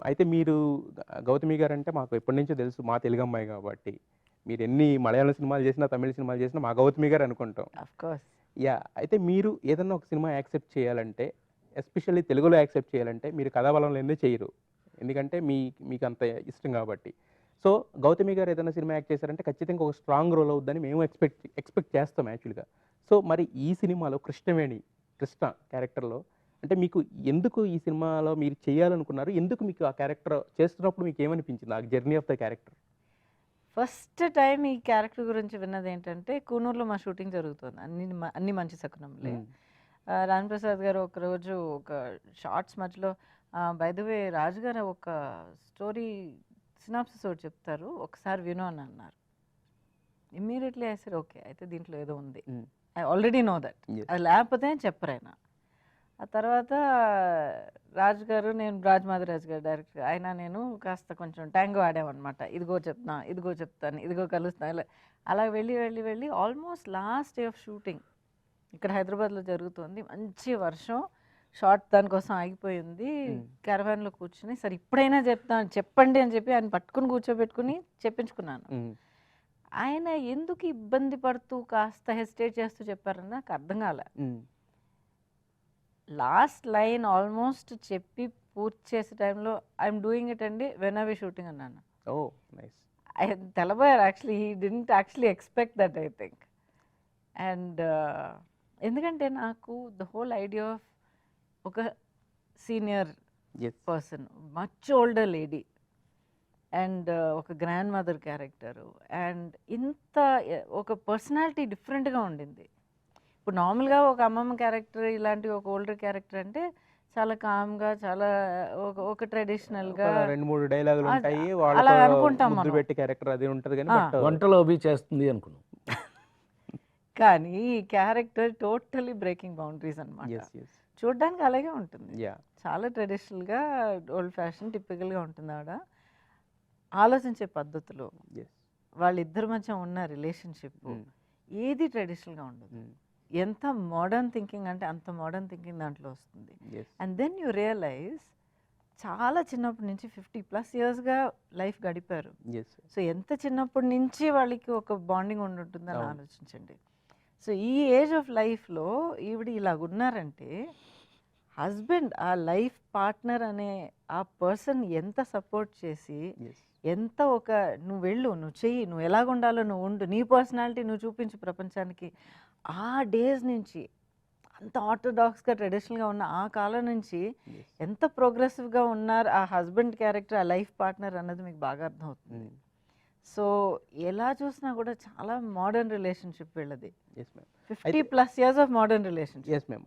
అయితే మీరు గౌతమి గారంటే మాకు ఎప్పటినుంచో తెలుసు. మా తెలుగమ్మాయి గాబట్టి. మీరెన్ని మలయాళం సినిమాలు చేసినా, తమిళ్ సినిమాలు చేసినా మా గౌతమి గారు అనుకుంటాం. Of course. యాహ్! అయితే మీరు ఏదన్నా ఒక సినిమా యాక్సెప్ట్ చేయాలంటే, ఎస్పెషల్లీ తెలుగులో యాక్సెప్ట్ చేయాలంటే మీరు కథాబలం లేనిదే చెయ్యరు. ఎందుకంటే మీకంత ఇష్టం గాబట్టి. సో, గౌతమి గారు ఏదైనా సినిమా యాక్ట్ చేశారంటే ఖచ్చితంగా ఒక స్ట్రాంగ్ రోల్ అవుద్దని మేము ఎక్స్‌పెక్ట్ చేస్తాం యాక్చువల్‌గా. సో, మరి ఈ సినిమాలో కృష్ణ క్యారెక్టర్‌లో అంటే మీకు ఎందుకు ఈ సినిమాలో మీరు చేయాలనుకున్నారు? ఎందుకు మీకు ఆ క్యారెక్టర్ చేస్తున్నప్పుడు మీకేమనిపించింది? ఆ journey of the character? First time ఈ క్యారెక్టర్ గురించి విన్నదేంటంటే, కూనూరులో మా షూటింగ్ జరుగుతుంది. అన్ని మంచి శకునంలే. హ్మ్. రాంప్రసాద్ గారు ఒకరోజు ఒక షార్ట్స్ మధ్యలో బై ద వే రాజు గారు ఒక స్టోరీ సినాప్సిస్ ఒకటి చెప్తారు. ఒకసారి విను అని అన్నారు. Immediately I said okay. అయితే దీంట్లో ఏదో ఉంది. హ్మ్. I already know that. Yes. అది లేకపోతే చెప్పరాయన. ఆ తర్వాత రాజు గారు, నేను రాజమాధవరాజు గారు డైరెక్టర్. నేను కాస్త కొంచెం ట్యాంగో ఆడామనమాట. ఇదిగో చెప్తున్నా, ఇదిగో చెప్తాను, ఇదిగో కలుస్తున్నా ఇలా అలా వెళ్ళి almost last day of shooting ఇక్కడ హైదరాబాద్‌లో జరుగుతుంది. మంచి వర్షం. షాట్ దానికోసం ఆగిపోయింది. హ్మ్. క్యారవాన్‌లో కూర్చొని సరే ఇప్పుడైనా చెప్పండి అని చెప్పి ఆయన పట్టుకొని కూర్చోబెట్టుకొని చెప్పించుకున్నాను. హ్మ్. ఆయన ఎందుకు ఇబ్బంది పడుతూ కాస్త హెసిటేట్ చేస్తూ చెప్పారని నాకు అర్థం కాలే. హ్మ్. లాస్ట్ లైన్ ఆల్మోస్ట్ చెప్పి పూర్తి చేసే టైంలో ఐఎమ్ డూయింగ్ ఇట్ అండి వెన్ ఆర్ వి షూటింగ్ అన్నాను. ఓహ్! నైస్. ఆయన తెల్లబోయారు actually. He didn't actually expect that I think. And ఎందుకంటే నాకు ద హోల్ ఐడియా ఆఫ్ ఒక senior yes. Person, much older lady and ఒక గ్రాండ్ మదర్ క్యారెక్టరు అండ్ ఇంత ఒక పర్సనాలిటీ డిఫరెంట్గా ఉండింది. ఇప్పుడు నార్మల్గా ఒక అమ్మమ్మ క్యారెక్టర్ ఇలాంటి ఒక ఓల్డర్ క్యారెక్టర్ అంటే చాలా కామ్గా చాలా ఒక ట్రెడిషనల్గా ఒక 2, 3 డైలాగులుంటాయి. అలా వాళ్ళతో అనుకుంటాం ముద్దు మనం. పెట్టి క్యారెక్టర్ అది ఉంటది గానీ బట్ వంటలో అవి చేస్తుంది అనుకున్నాం. కానీ ఈ క్యారెక్టర్ టోటలీ బ్రేకింగ్ బౌండరీస్ అనమాట. యెస్. యెస్. చూడ్డానికి అలాగే ఉంటుంది. యాహ్! చాలా ట్రెడిషనల్గా ఓల్డ్ ఫ్యాషన్ టిపికల్గా ఉంటుంది ఆవిడ. ఆలోచించే పద్ధతులు, యెస్. వాళ్ళిద్దరి మధ్య ఉన్న రిలేషన్షిప్ హ్మ్. ఏది ట్రెడిషనల్గా ఉండదు. హ్మ్. ఎంత మోడర్న్ థింకింగ్ అంటే అంత మోడర్న్ థింకింగ్ దాంట్లో వస్తుంది. Yes. And then you realise చాలా చిన్నప్పటి నుంచి 50+ ఇయర్స్గా లైఫ్ గడిపారు. యెస్. సో ఎంత చిన్నప్పటి నుంచి వాళ్ళకి ఒక బాండింగ్ ఉంటుందని అవును. ఆలోచించండి. సో ఈ ఏజ్ ఆఫ్ లైఫ్లో ఈవిడ ఇలాగున్నారంటే హస్బెండ్ ఆ లైఫ్ పార్ట్నర్ అనే ఆ పర్సన్ ఎంత సపోర్ట్ చేసి యెస్. ఎంత ఒక నువ్వు వెళ్ళు, నువ్వు చెయ్యి, నువ్వు ఎలాగుండాలో నువ్వు ఉండు, నీ పర్సనాలిటీ నువ్వు చూపించు ప్రపంచానికి. ఆ డేస్ నుంచి అంత ఆర్థోడాక్స్గా ట్రెడిషనల్గా ఉన్న ఆ కాలం నుంచి యెస్. ఎంత ప్రోగ్రెసివ్గా ఉన్నారు ఆ హస్బెండ్ క్యారెక్టర్, ఆ లైఫ్ పార్ట్నర్ అన్నది మీకు బాగా అర్థమవుతుంది. హ్మ్. సో ఎలా చూసినా కూడా చాలా మోడర్న్ రిలేషన్షిప్ వీళ్ళది. Yes ma'am. 50+ years of modern relationship. Yes ma'am.